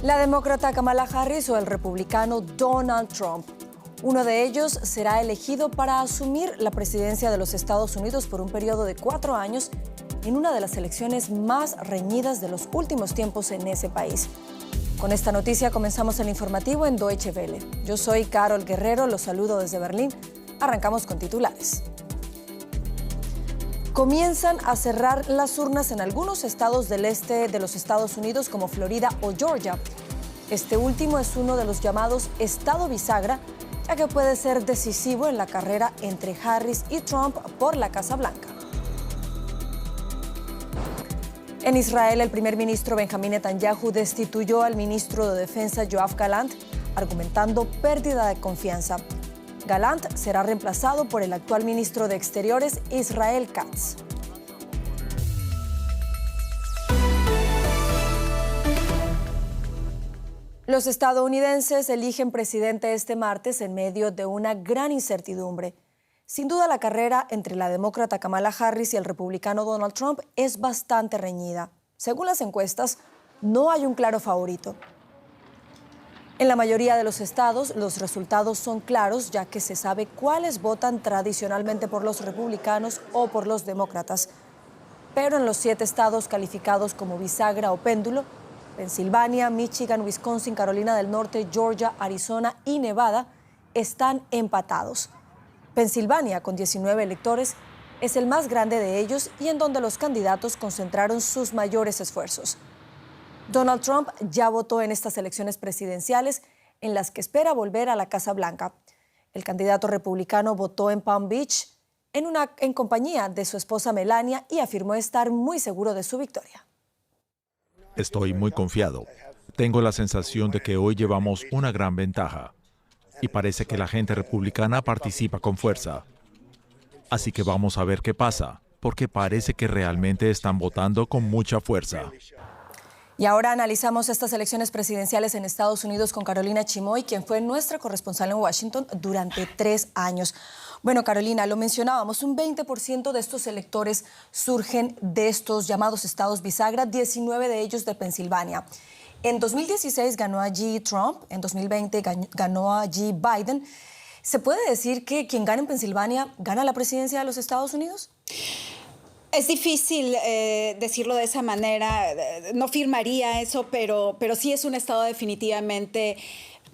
La demócrata Kamala Harris o el republicano Donald Trump. Uno de ellos será elegido para asumir la presidencia de los Estados Unidos por un periodo de 4 años en una de las elecciones más reñidas de los últimos tiempos en ese país. Con esta noticia comenzamos el informativo en Deutsche Welle. Yo soy Carol Guerrero, los saludo desde Berlín. Arrancamos con titulares. Comienzan a cerrar las urnas en algunos estados del este de los Estados Unidos como Florida o Georgia. Este último es uno de los llamados estado bisagra, ya que puede ser decisivo en la carrera entre Harris y Trump por la Casa Blanca. En Israel, el primer ministro Benjamín Netanyahu destituyó al ministro de Defensa Yoav Gallant, argumentando pérdida de confianza. Gallant será reemplazado por el actual ministro de Exteriores, Israel Katz. Los estadounidenses eligen presidente este martes en medio de una gran incertidumbre. Sin duda, la carrera entre la demócrata Kamala Harris y el republicano Donald Trump es bastante reñida. Según las encuestas, no hay un claro favorito. En la mayoría de los estados, los resultados son claros, ya que se sabe cuáles votan tradicionalmente por los republicanos o por los demócratas. Pero en los 7 estados calificados como bisagra o péndulo, Pensilvania, Michigan, Wisconsin, Carolina del Norte, Georgia, Arizona y Nevada, están empatados. Pensilvania, con 19 electores, es el más grande de ellos y en donde los candidatos concentraron sus mayores esfuerzos. Donald Trump ya votó en estas elecciones presidenciales en las que espera volver a la Casa Blanca. El candidato republicano votó en Palm Beach en compañía de su esposa Melania y afirmó estar muy seguro de su victoria. Estoy muy confiado. Tengo la sensación de que hoy llevamos una gran ventaja y parece que la gente republicana participa con fuerza. Así que vamos a ver qué pasa, porque parece que realmente están votando con mucha fuerza. Y ahora analizamos estas elecciones presidenciales en Estados Unidos con Carolina Chimoy, quien fue nuestra corresponsal en Washington durante 3 años. Bueno, Carolina, lo mencionábamos, un 20% de estos electores surgen de estos llamados estados bisagra, 19 de ellos de Pensilvania. En 2016 ganó allí Trump, en 2020 ganó allí Biden. ¿Se puede decir que quien gana en Pensilvania gana la presidencia de los Estados Unidos? Es difícil decirlo de esa manera, no firmaría eso, pero sí es un estado definitivamente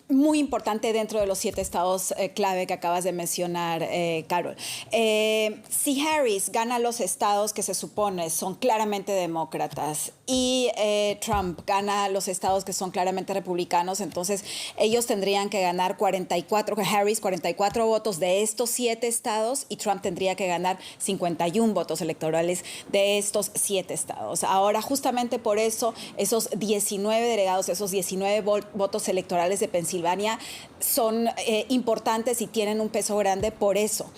muy importante dentro de los 7 estados clave que acabas de mencionar, Carol. Si Harris gana los estados que se supone son claramente demócratas y Trump gana los estados que son claramente republicanos, entonces ellos tendrían que ganar 44 votos de estos 7 estados y Trump tendría que ganar 51 votos electorales de estos 7 estados. Ahora, justamente por eso, esos 19 delegados, esos 19 votos electorales de Pensilvania son importantes y tienen un peso grande por eso.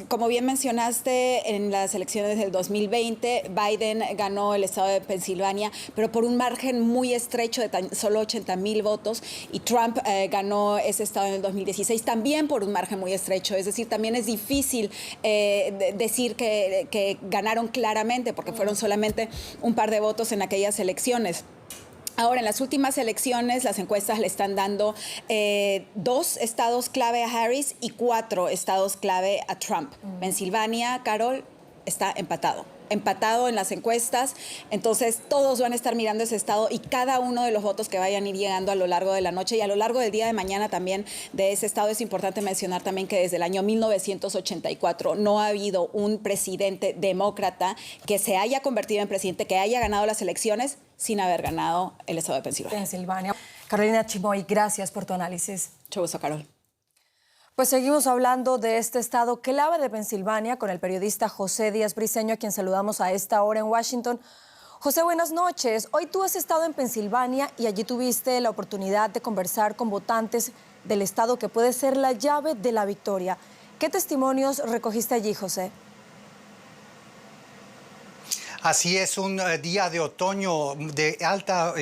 Como bien mencionaste, en las elecciones del 2020, Biden ganó el estado de Pensilvania, pero por un margen muy estrecho de solo 80,000 votos, y Trump ganó ese estado en el 2016 también por un margen muy estrecho. Es decir, también es difícil decir que ganaron claramente porque fueron solamente un par de votos en aquellas elecciones. Ahora, en las últimas elecciones, las encuestas le están dando 2 estados clave a Harris y 4 estados clave a Trump. Pensilvania, Carol, está empatado en las encuestas, entonces todos van a estar mirando ese estado y cada uno de los votos que vayan a ir llegando a lo largo de la noche y a lo largo del día de mañana también de ese estado. Es importante mencionar también que desde el año 1984 no ha habido un presidente demócrata que se haya convertido en presidente, que haya ganado las elecciones sin haber ganado el estado de Pensilvania. Carolina Chimoy, gracias por tu análisis. Mucho gusto, Carol. Pues seguimos hablando de este estado clave de Pensilvania con el periodista José Díaz Briceño, a quien saludamos a esta hora en Washington. José, buenas noches. Hoy tú has estado en Pensilvania y allí tuviste la oportunidad de conversar con votantes del estado que puede ser la llave de la victoria. ¿Qué testimonios recogiste allí, José? Así es, un día de otoño de alta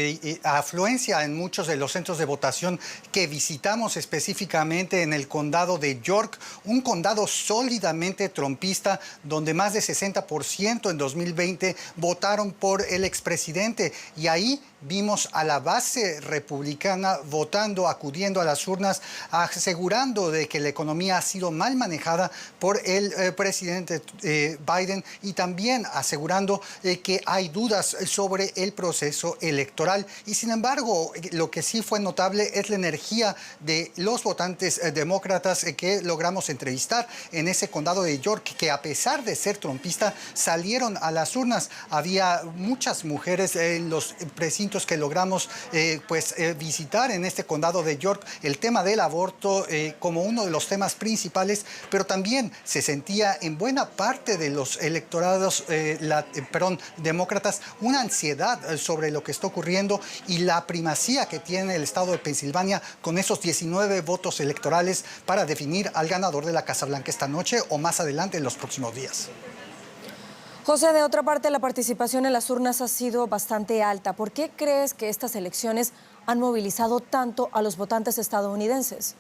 afluencia en muchos de los centros de votación que visitamos, específicamente en el condado de York, un condado sólidamente trumpista, donde más de 60% en 2020 votaron por el expresidente. Y ahí vimos a la base republicana votando, acudiendo a las urnas, asegurando de que la economía ha sido mal manejada por el presidente Biden, y también asegurando que hay dudas sobre el proceso electoral. Y sin embargo, lo que sí fue notable es la energía de los votantes demócratas que logramos entrevistar en ese condado de York, que a pesar de ser trumpista, salieron a las urnas. Había muchas mujeres en los precintos que logramos visitar en este condado de York, el tema del aborto como uno de los temas principales, pero también se sentía en buena parte de los electorados demócratas una ansiedad sobre lo que está ocurriendo y la primacía que tiene el estado de Pensilvania con esos 19 votos electorales para definir al ganador de la Casa Blanca esta noche o más adelante en los próximos días. José, de otra parte, la participación en las urnas ha sido bastante alta. ¿Por qué crees que estas elecciones han movilizado tanto a los votantes estadounidenses?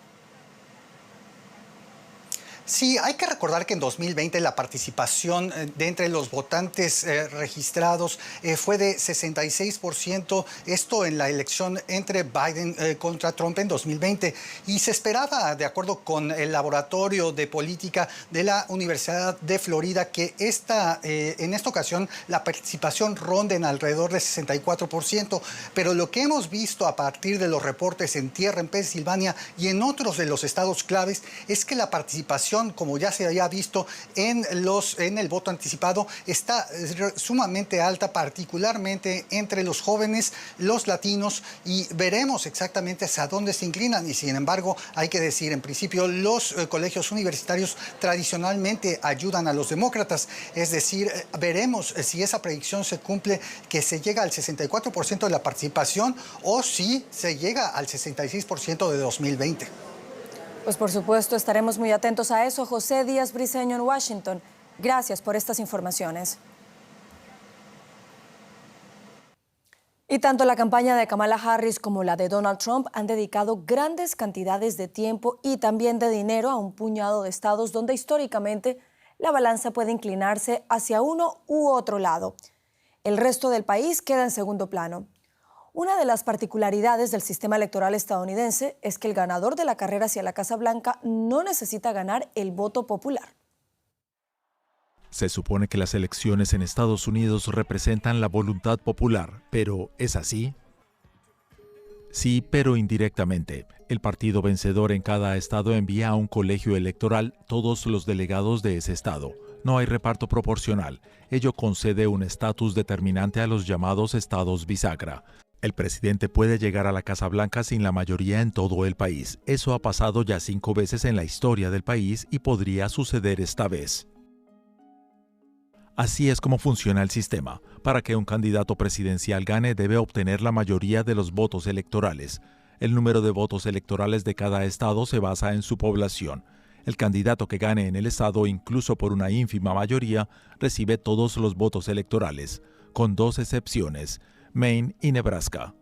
Sí, hay que recordar que en 2020 la participación de entre los votantes registrados fue de 66%, esto en la elección entre Biden contra Trump en 2020. Y se esperaba, de acuerdo con el Laboratorio de Política de la Universidad de Florida, que en esta ocasión la participación ronde en alrededor de 64%. Pero lo que hemos visto a partir de los reportes en tierra en Pensilvania y en otros de los estados claves es que la participación, como ya se había visto en el voto anticipado, está sumamente alta, particularmente entre los jóvenes, los latinos, y veremos exactamente hacia dónde se inclinan. Y sin embargo, hay que decir, en principio, los colegios universitarios tradicionalmente ayudan a los demócratas. Es decir, veremos si esa predicción se cumple, que se llega al 64% de la participación, o si se llega al 66% de 2020. Pues por supuesto estaremos muy atentos a eso. José Díaz Briceño en Washington, gracias por estas informaciones. Y tanto la campaña de Kamala Harris como la de Donald Trump han dedicado grandes cantidades de tiempo y también de dinero a un puñado de estados donde históricamente la balanza puede inclinarse hacia uno u otro lado. El resto del país queda en segundo plano. Una de las particularidades del sistema electoral estadounidense es que el ganador de la carrera hacia la Casa Blanca no necesita ganar el voto popular. Se supone que las elecciones en Estados Unidos representan la voluntad popular, pero ¿es así? Sí, pero indirectamente. El partido vencedor en cada estado envía a un colegio electoral todos los delegados de ese estado. No hay reparto proporcional. Ello concede un estatus determinante a los llamados estados bisagra. El presidente puede llegar a la Casa Blanca sin la mayoría en todo el país. Eso ha pasado ya 5 veces en la historia del país y podría suceder esta vez. Así es como funciona el sistema. Para que un candidato presidencial gane, debe obtener la mayoría de los votos electorales. El número de votos electorales de cada estado se basa en su población. El candidato que gane en el estado, incluso por una ínfima mayoría, recibe todos los votos electorales, con 2 excepciones: Maine y Nebraska.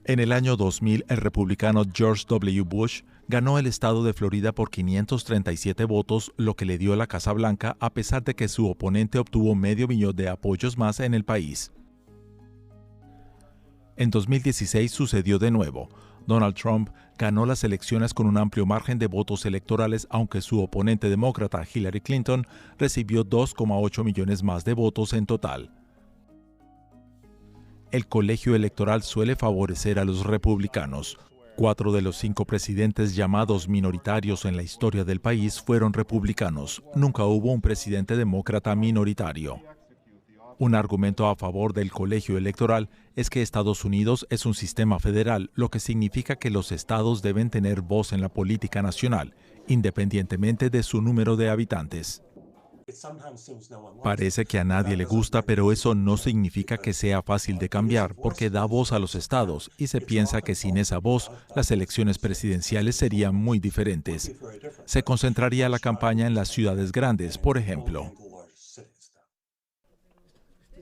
En el año 2000, el republicano George W. Bush ganó el estado de Florida por 537 votos, lo que le dio la Casa Blanca, a pesar de que su oponente obtuvo medio millón de apoyos más en el país. En 2016 sucedió de nuevo. Donald Trump ganó las elecciones con un amplio margen de votos electorales, aunque su oponente demócrata Hillary Clinton recibió 2,8 millones más de votos en total. El colegio electoral suele favorecer a los republicanos. 4 de los 5 presidentes llamados minoritarios en la historia del país fueron republicanos. Nunca hubo un presidente demócrata minoritario. Un argumento a favor del colegio electoral es que Estados Unidos es un sistema federal, lo que significa que los estados deben tener voz en la política nacional, independientemente de su número de habitantes. Parece que a nadie le gusta, pero eso no significa que sea fácil de cambiar, porque da voz a los estados y se piensa que sin esa voz, las elecciones presidenciales serían muy diferentes. Se concentraría la campaña en las ciudades grandes, por ejemplo.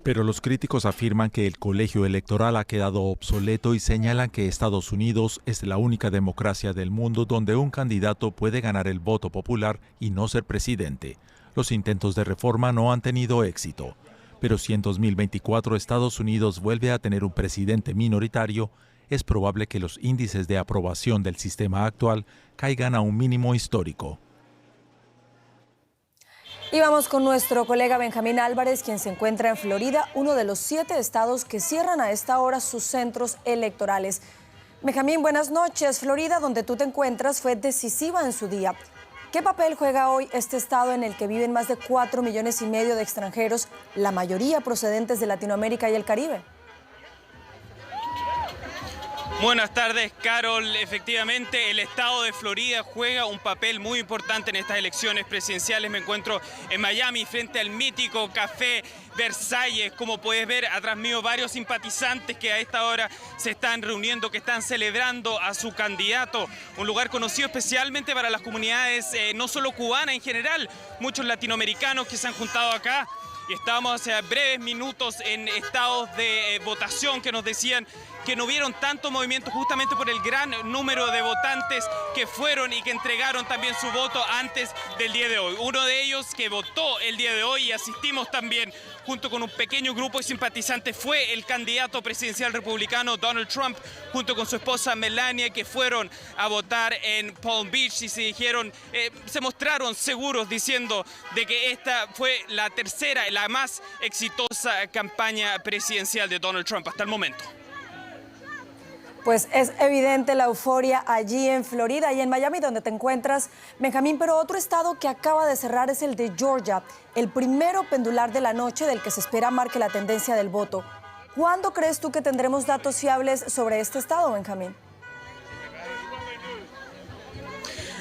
Pero los críticos afirman que el colegio electoral ha quedado obsoleto y señalan que Estados Unidos es la única democracia del mundo donde un candidato puede ganar el voto popular y no ser presidente. Los intentos de reforma no han tenido éxito. Pero si en 2024 Estados Unidos vuelve a tener un presidente minoritario, es probable que los índices de aprobación del sistema actual caigan a un mínimo histórico. Y vamos con nuestro colega Benjamín Álvarez, quien se encuentra en Florida, uno de los 7 estados que cierran a esta hora sus centros electorales. Benjamín, buenas noches. Florida, donde tú te encuentras, fue decisiva en su día. ¿Qué papel juega hoy este estado en el que viven más de 4,5 millones de extranjeros, la mayoría procedentes de Latinoamérica y el Caribe? Buenas tardes, Carol. Efectivamente, el estado de Florida juega un papel muy importante en estas elecciones presidenciales. Me encuentro en Miami frente al mítico Café Versalles. Como puedes ver, atrás mío varios simpatizantes que a esta hora se están reuniendo, que están celebrando a su candidato. Un lugar conocido especialmente para las comunidades, no solo cubanas en general, muchos latinoamericanos que se han juntado acá. Y estábamos hace breves minutos en estados de votación que nos decían que no vieron tanto movimiento justamente por el gran número de votantes que fueron y que entregaron también su voto antes del día de hoy. Uno de ellos que votó el día de hoy y asistimos también junto con un pequeño grupo de simpatizantes fue el candidato presidencial republicano Donald Trump junto con su esposa Melania, que fueron a votar en Palm Beach y se mostraron seguros diciendo de que esta fue la tercera, la más exitosa campaña presidencial de Donald Trump hasta el momento. Pues es evidente la euforia allí en Florida y en Miami, donde te encuentras, Benjamín, pero otro estado que acaba de cerrar es el de Georgia, el primero pendular de la noche del que se espera marque la tendencia del voto. ¿Cuándo crees tú que tendremos datos fiables sobre este estado, Benjamín?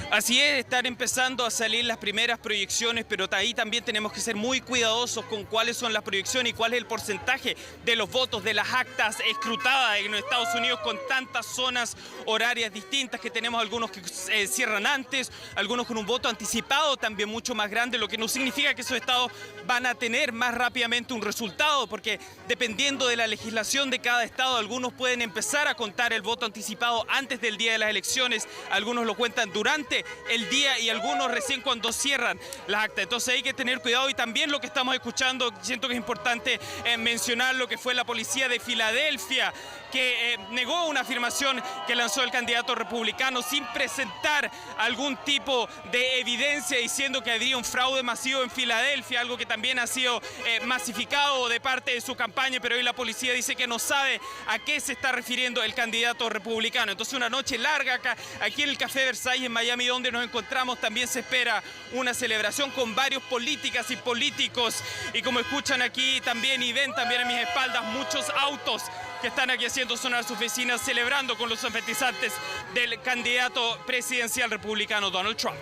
Así es, están empezando a salir las primeras proyecciones, pero ahí también tenemos que ser muy cuidadosos con cuáles son las proyecciones y cuál es el porcentaje de los votos, de las actas escrutadas en los Estados Unidos con tantas zonas horarias distintas que tenemos, algunos que cierran antes, algunos con un voto anticipado también mucho más grande, lo que no significa que esos estados van a tener más rápidamente un resultado, porque dependiendo de la legislación de cada estado, algunos pueden empezar a contar el voto anticipado antes del día de las elecciones, algunos lo cuentan durante el día y algunos recién cuando cierran las actas. Entonces hay que tener cuidado y también lo que estamos escuchando, siento que es importante mencionar lo que fue la policía de Filadelfia, que negó una afirmación que lanzó el candidato republicano sin presentar algún tipo de evidencia diciendo que habría un fraude masivo en Filadelfia, algo que también ha sido masificado de parte de su campaña, pero hoy la policía dice que no sabe a qué se está refiriendo el candidato republicano. Entonces una noche larga acá, aquí en el Café Versalles en Miami, donde nos encontramos, también se espera una celebración con varios políticas y políticos, y como escuchan aquí también y ven también a mis espaldas muchos autos que están aquí haciendo sonar sus vecinas, celebrando con los simpatizantes del candidato presidencial republicano Donald Trump.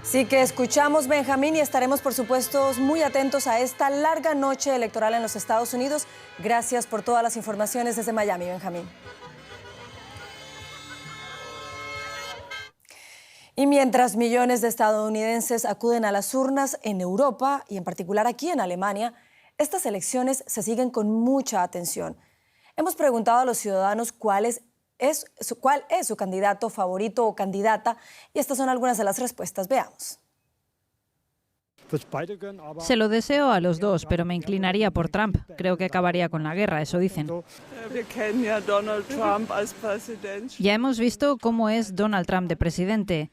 Sí que escuchamos, Benjamín, y estaremos por supuesto muy atentos a esta larga noche electoral en los Estados Unidos. Gracias por todas las informaciones desde Miami, Benjamín. Y mientras millones de estadounidenses acuden a las urnas en Europa y en particular aquí en Alemania, estas elecciones se siguen con mucha atención. Hemos preguntado a los ciudadanos cuál es su candidato favorito o candidata, y estas son algunas de las respuestas. Veamos. Se lo deseo a los dos, pero me inclinaría por Trump. Creo que acabaría con la guerra, eso dicen. Ya hemos visto cómo es Donald Trump de presidente.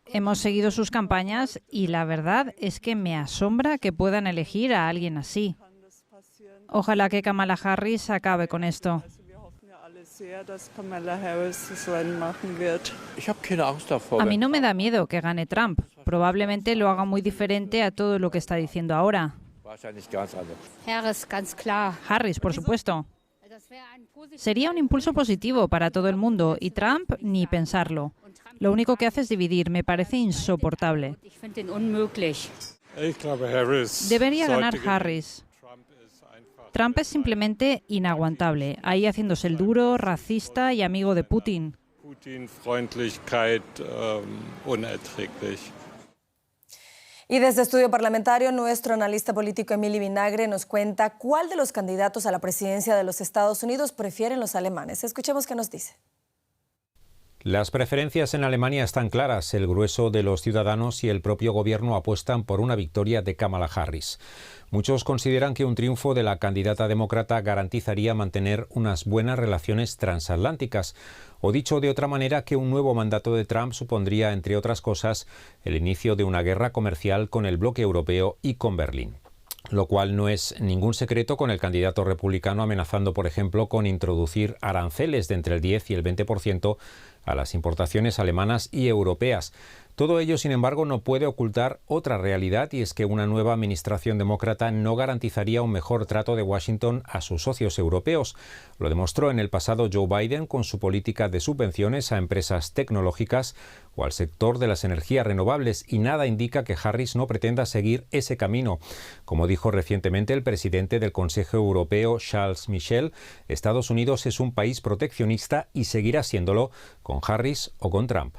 Hemos seguido sus campañas y la verdad es que me asombra que puedan elegir a alguien así. Ojalá que Kamala Harris acabe con esto. A mí no me da miedo que gane Trump. Probablemente lo haga muy diferente a todo lo que está diciendo ahora. Harris, por supuesto. Sería un impulso positivo para todo el mundo y Trump ni pensarlo. Lo único que hace es dividir. Me parece insoportable. Debería ganar Harris. Trump es simplemente inaguantable, ahí haciéndose el duro, racista y amigo de Putin. Y desde Estudio Parlamentario, nuestro analista político Emily Vinagre nos cuenta cuál de los candidatos a la presidencia de los Estados Unidos prefieren los alemanes. Escuchemos qué nos dice. Las preferencias en Alemania están claras. El grueso de los ciudadanos y el propio gobierno apuestan por una victoria de Kamala Harris. Muchos consideran que un triunfo de la candidata demócrata garantizaría mantener unas buenas relaciones transatlánticas. O dicho de otra manera, que un nuevo mandato de Trump supondría, entre otras cosas, el inicio de una guerra comercial con el bloque europeo y con Berlín. Lo cual no es ningún secreto, con el candidato republicano amenazando, por ejemplo, con introducir aranceles de entre el 10 y el 20% a las importaciones alemanas y europeas. Todo ello, sin embargo, no puede ocultar otra realidad, y es que una nueva administración demócrata no garantizaría un mejor trato de Washington a sus socios europeos. Lo demostró en el pasado Joe Biden con su política de subvenciones a empresas tecnológicas o al sector de las energías renovables, y nada indica que Harris no pretenda seguir ese camino. Como dijo recientemente el presidente del Consejo Europeo, Charles Michel, Estados Unidos es un país proteccionista y seguirá siéndolo, con Harris o con Trump.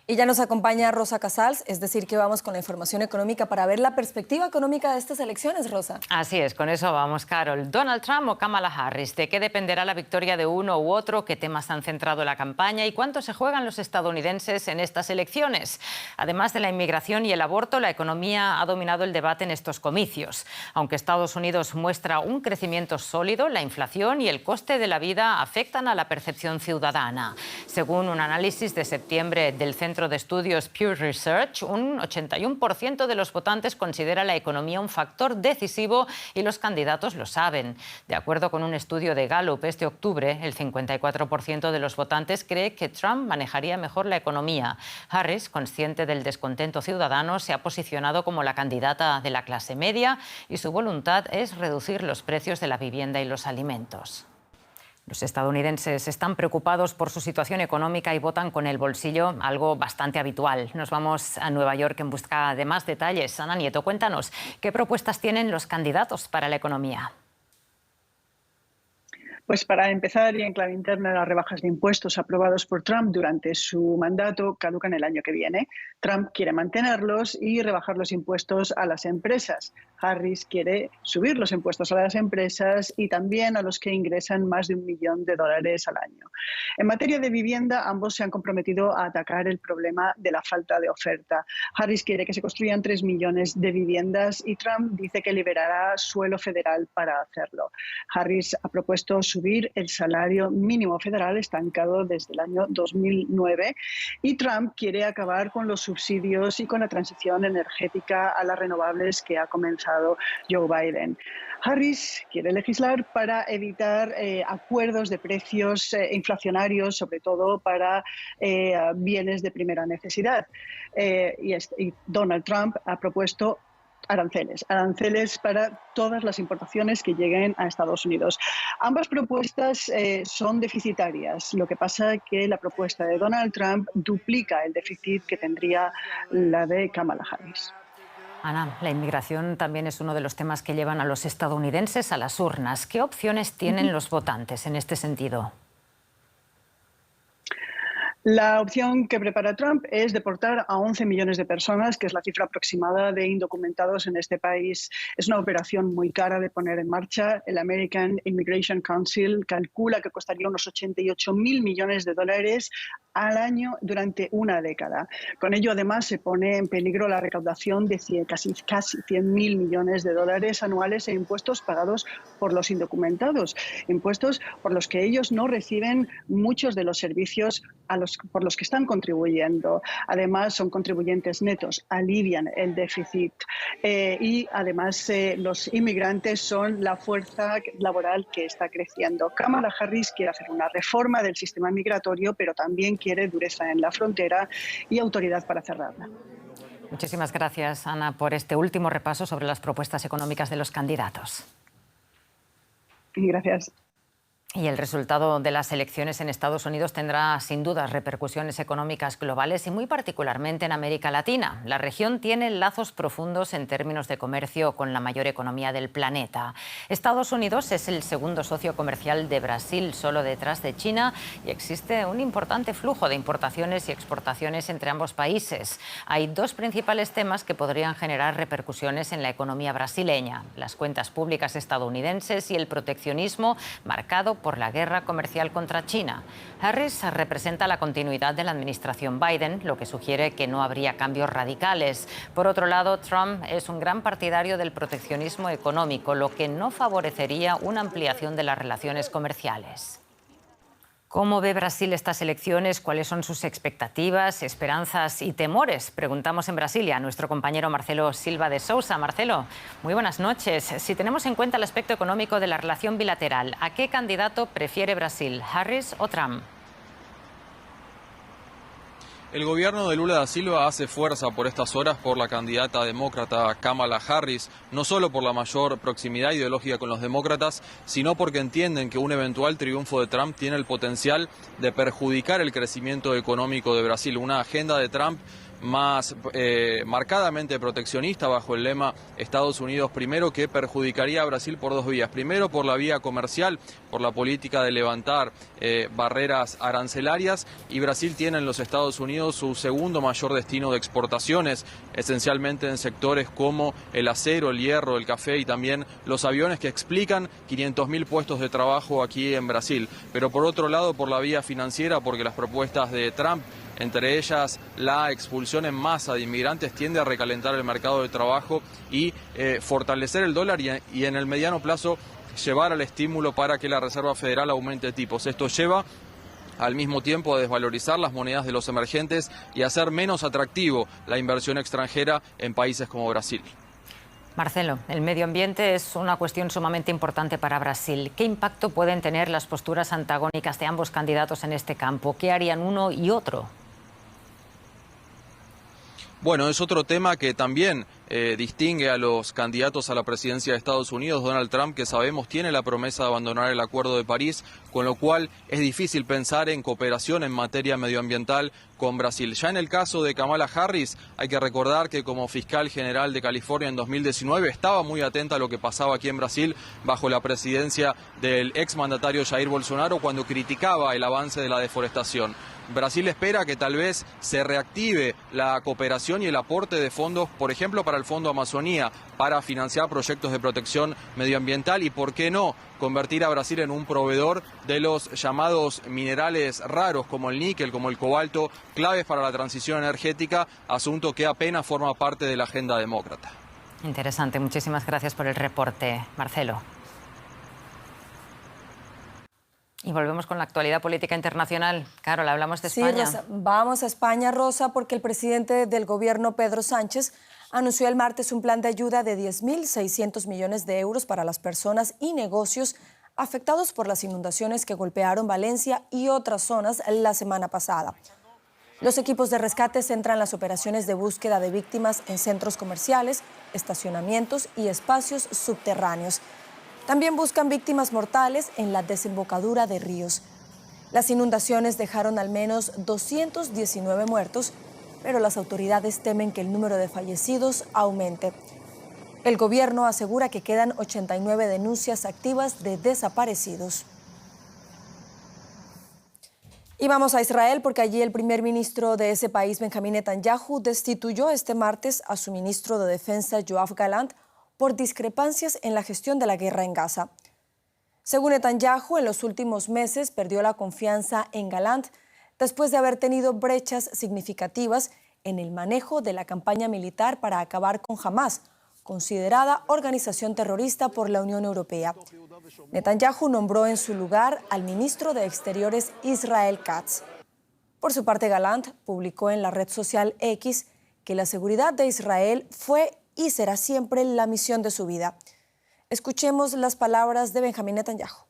Y ya nos acompaña Rosa Casals, es decir, que vamos con la información económica para ver la perspectiva económica de estas elecciones, Rosa. Así es, con eso vamos, Carol. ¿Donald Trump o Kamala Harris? ¿De qué dependerá la victoria de uno u otro? ¿Qué temas han centrado la campaña? ¿Y cuánto se juegan los estadounidenses en estas elecciones? Además de la inmigración y el aborto, la economía ha dominado el debate en estos comicios. Aunque Estados Unidos muestra un crecimiento sólido, la inflación y el coste de la vida afectan a la percepción ciudadana. Según un análisis de septiembre del Centro de Estudios Pew Research, un 81% de los votantes considera la economía un factor decisivo y los candidatos lo saben. De acuerdo con un estudio de Gallup este octubre, el 54% de los votantes cree que Trump manejaría mejor la economía. Harris, consciente del descontento ciudadano, se ha posicionado como la candidata de la clase media y su voluntad es reducir los precios de la vivienda y los alimentos. Los estadounidenses están preocupados por su situación económica y votan con el bolsillo, algo bastante habitual. Nos vamos a Nueva York en busca de más detalles. Ana Nieto, cuéntanos, ¿qué propuestas tienen los candidatos para la economía? Pues para empezar, y en clave interna, las rebajas de impuestos aprobados por Trump durante su mandato caducan el año que viene. Trump quiere mantenerlos y rebajar los impuestos a las empresas. Harris quiere subir los impuestos a las empresas y también a los que ingresan más de $1 millón al año. En materia de vivienda, ambos se han comprometido a atacar el problema de la falta de oferta. Harris quiere que se construyan 3 millones de viviendas y Trump dice que liberará suelo federal para hacerlo. Harris ha propuesto subir el salario mínimo federal, estancado desde el año 2009, y Trump quiere acabar con los subsidios y con la transición energética a las renovables que ha comenzado Joe Biden. Harris quiere legislar para evitar acuerdos de precios inflacionarios, sobre todo para bienes de primera necesidad. Y Donald Trump ha propuesto aranceles para todas las importaciones que lleguen a Estados Unidos. Ambas propuestas son deficitarias. Lo que pasa es que la propuesta de Donald Trump duplica el déficit que tendría la de Kamala Harris. Ana, la inmigración también es uno de los temas que llevan a los estadounidenses a las urnas. ¿Qué opciones tienen los votantes en este sentido? La opción que prepara Trump es deportar a 11 millones de personas, que es la cifra aproximada de indocumentados en este país. Es una operación muy cara de poner en marcha. El American Immigration Council calcula que costaría unos $88.000 millones al año durante una década. Con ello, además, se pone en peligro la recaudación de casi $100.000 millones anuales en impuestos pagados por los indocumentados, impuestos por los que ellos no reciben muchos de los servicios por los que están contribuyendo. Además, son contribuyentes netos, alivian el déficit y además los inmigrantes son la fuerza laboral que está creciendo. Kamala Harris quiere hacer una reforma del sistema migratorio, pero también quiere dureza en la frontera y autoridad para cerrarla. Muchísimas gracias, Ana, por este último repaso sobre las propuestas económicas de los candidatos. Gracias. Y el resultado de las elecciones en Estados Unidos tendrá sin duda repercusiones económicas globales y muy particularmente en América Latina. La región tiene lazos profundos en términos de comercio con la mayor economía del planeta. Estados Unidos es el segundo socio comercial de Brasil, solo detrás de China, y existe un importante flujo de importaciones y exportaciones entre ambos países. Hay dos principales temas que podrían generar repercusiones en la economía brasileña: las cuentas públicas estadounidenses y el proteccionismo marcado por la guerra comercial contra China. Harris representa la continuidad de la administración Biden, lo que sugiere que no habría cambios radicales. Por otro lado, Trump es un gran partidario del proteccionismo económico, lo que no favorecería una ampliación de las relaciones comerciales. ¿Cómo ve Brasil estas elecciones? ¿Cuáles son sus expectativas, esperanzas y temores? Preguntamos en Brasilia a nuestro compañero Marcelo Silva de Sousa. Marcelo, muy buenas noches. Si tenemos en cuenta el aspecto económico de la relación bilateral, ¿a qué candidato prefiere Brasil, Harris o Trump? El gobierno de Lula da Silva hace fuerza por estas horas por la candidata demócrata Kamala Harris, no solo por la mayor proximidad ideológica con los demócratas, sino porque entienden que un eventual triunfo de Trump tiene el potencial de perjudicar el crecimiento económico de Brasil. Una agenda de Trump más marcadamente proteccionista bajo el lema Estados Unidos primero, que perjudicaría a Brasil por dos vías. Primero, por la vía comercial, por la política de levantar barreras arancelarias, y Brasil tiene en los Estados Unidos su segundo mayor destino de exportaciones, esencialmente en sectores como el acero, el hierro, el café y también los aviones, que explican 500.000 puestos de trabajo aquí en Brasil. Pero por otro lado, por la vía financiera, porque las propuestas de Trump, entre ellas la expulsión en masa de inmigrantes, tiende a recalentar el mercado de trabajo y fortalecer el dólar y en el mediano plazo llevar al estímulo para que la Reserva Federal aumente tipos. Esto lleva al mismo tiempo a desvalorizar las monedas de los emergentes y a hacer menos atractivo la inversión extranjera en países como Brasil. Marcelo, el medio ambiente es una cuestión sumamente importante para Brasil. ¿Qué impacto pueden tener las posturas antagónicas de ambos candidatos en este campo? ¿Qué harían uno y otro? Bueno, es otro tema que también distingue a los candidatos a la presidencia de Estados Unidos. Donald Trump, que sabemos tiene la promesa de abandonar el Acuerdo de París, con lo cual es difícil pensar en cooperación en materia medioambiental con Brasil. Ya en el caso de Kamala Harris, hay que recordar que como fiscal general de California en 2019 estaba muy atenta a lo que pasaba aquí en Brasil bajo la presidencia del exmandatario Jair Bolsonaro, cuando criticaba el avance de la deforestación. Brasil espera que tal vez se reactive la cooperación y el aporte de fondos, por ejemplo, para el Fondo Amazonía, para financiar proyectos de protección medioambiental y, ¿por qué no?, convertir a Brasil en un proveedor de los llamados minerales raros, como el níquel, como el cobalto, claves para la transición energética, asunto que apenas forma parte de la agenda demócrata. Interesante, muchísimas gracias por el reporte, Marcelo. Y volvemos con la actualidad política internacional. Carol, hablamos de España. Sí, Rosa, vamos a España, Rosa, porque el presidente del gobierno, Pedro Sánchez, anunció el martes un plan de ayuda de 10.600 millones de euros para las personas y negocios afectados por las inundaciones que golpearon Valencia y otras zonas la semana pasada. Los equipos de rescate centran las operaciones de búsqueda de víctimas en centros comerciales, estacionamientos y espacios subterráneos. También buscan víctimas mortales en la desembocadura de ríos. Las inundaciones dejaron al menos 219 muertos, pero las autoridades temen que el número de fallecidos aumente. El gobierno asegura que quedan 89 denuncias activas de desaparecidos. Y vamos a Israel, porque allí el primer ministro de ese país, Benjamín Netanyahu, destituyó este martes a su ministro de Defensa, Yoav Gallant, por discrepancias en la gestión de la guerra en Gaza. Según Netanyahu, en los últimos meses perdió la confianza en Gallant después de haber tenido brechas significativas en el manejo de la campaña militar para acabar con Hamás, considerada organización terrorista por la Unión Europea. Netanyahu nombró en su lugar al ministro de Exteriores Israel Katz. Por su parte, Gallant publicó en la red social X que la seguridad de Israel fue y será siempre la misión de su vida. Escuchemos las palabras de Benjamín Netanyahu.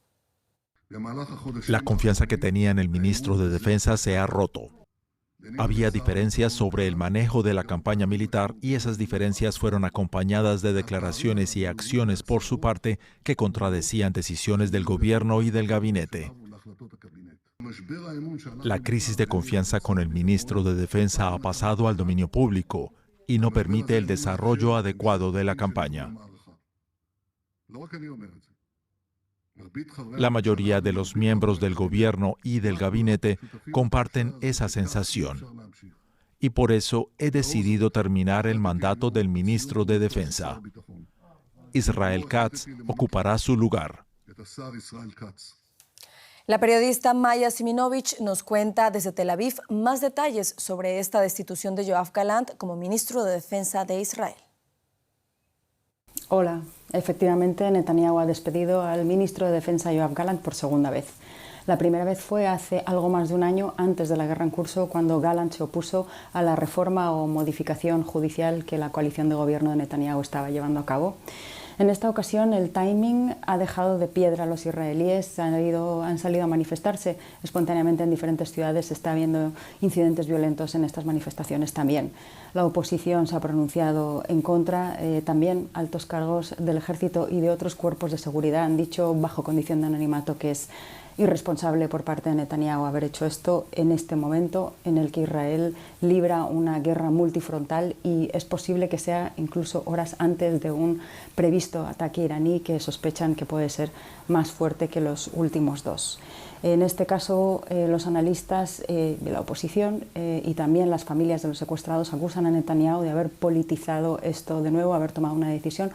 La confianza que tenía en el ministro de Defensa se ha roto. Había diferencias sobre el manejo de la campaña militar y esas diferencias fueron acompañadas de declaraciones y acciones por su parte que contradecían decisiones del gobierno y del gabinete. La crisis de confianza con el ministro de Defensa ha pasado al dominio público y no permite el desarrollo adecuado de la campaña. La mayoría de los miembros del gobierno y del gabinete comparten esa sensación. Y por eso he decidido terminar el mandato del ministro de Defensa. Israel Katz ocupará su lugar. La periodista Maya Siminovich nos cuenta desde Tel Aviv más detalles sobre esta destitución de Yoav Gallant como ministro de Defensa de Israel. Hola, efectivamente Netanyahu ha despedido al ministro de Defensa Yoav Gallant por segunda vez. La primera vez fue hace algo más de un año, antes de la guerra en curso, cuando Gallant se opuso a la reforma o modificación judicial que la coalición de gobierno de Netanyahu estaba llevando a cabo. En esta ocasión el timing ha dejado de piedra a los israelíes, han salido a manifestarse espontáneamente en diferentes ciudades, está habiendo incidentes violentos en estas manifestaciones también. La oposición se ha pronunciado en contra, también altos cargos del ejército y de otros cuerpos de seguridad han dicho bajo condición de anonimato que es irresponsable por parte de Netanyahu haber hecho esto en este momento en el que Israel libra una guerra multifrontal y es posible que sea incluso horas antes de un previsto ataque iraní que sospechan que puede ser más fuerte que los últimos dos. En este caso, los analistas de la oposición y también las familias de los secuestrados acusan a Netanyahu de haber politizado esto de nuevo, haber tomado una decisión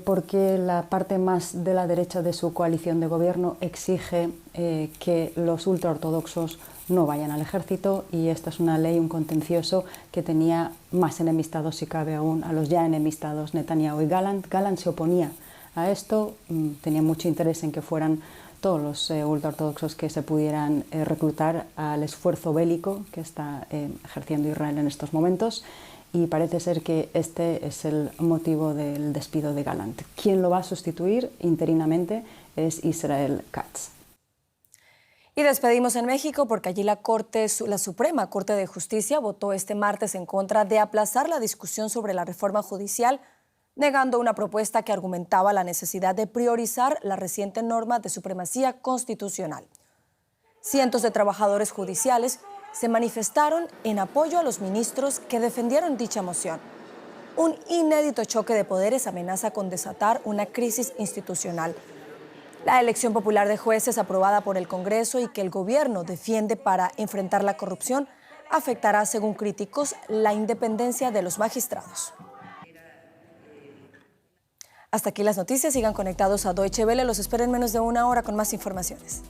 porque la parte más de la derecha de su coalición de gobierno exige que los ultraortodoxos no vayan al ejército y esta es una ley, un contencioso que tenía más enemistados, si cabe aún, a los ya enemistados Netanyahu y Gallant. Gallant se oponía a esto, tenía mucho interés en que fueran todos los ultraortodoxos que se pudieran reclutar al esfuerzo bélico que está ejerciendo Israel en estos momentos. Y parece ser que este es el motivo del despido de Gallant. Quien lo va a sustituir interinamente es Israel Katz. Y despedimos en México porque allí la Suprema Corte de Justicia votó este martes en contra de aplazar la discusión sobre la reforma judicial, negando una propuesta que argumentaba la necesidad de priorizar la reciente norma de supremacía constitucional. Cientos de trabajadores judiciales se manifestaron en apoyo a los ministros que defendieron dicha moción. Un inédito choque de poderes amenaza con desatar una crisis institucional. La elección popular de jueces aprobada por el Congreso y que el gobierno defiende para enfrentar la corrupción afectará, según críticos, la independencia de los magistrados. Hasta aquí las noticias. Sigan conectados a Deutsche Welle. Los espero en menos de una hora con más informaciones.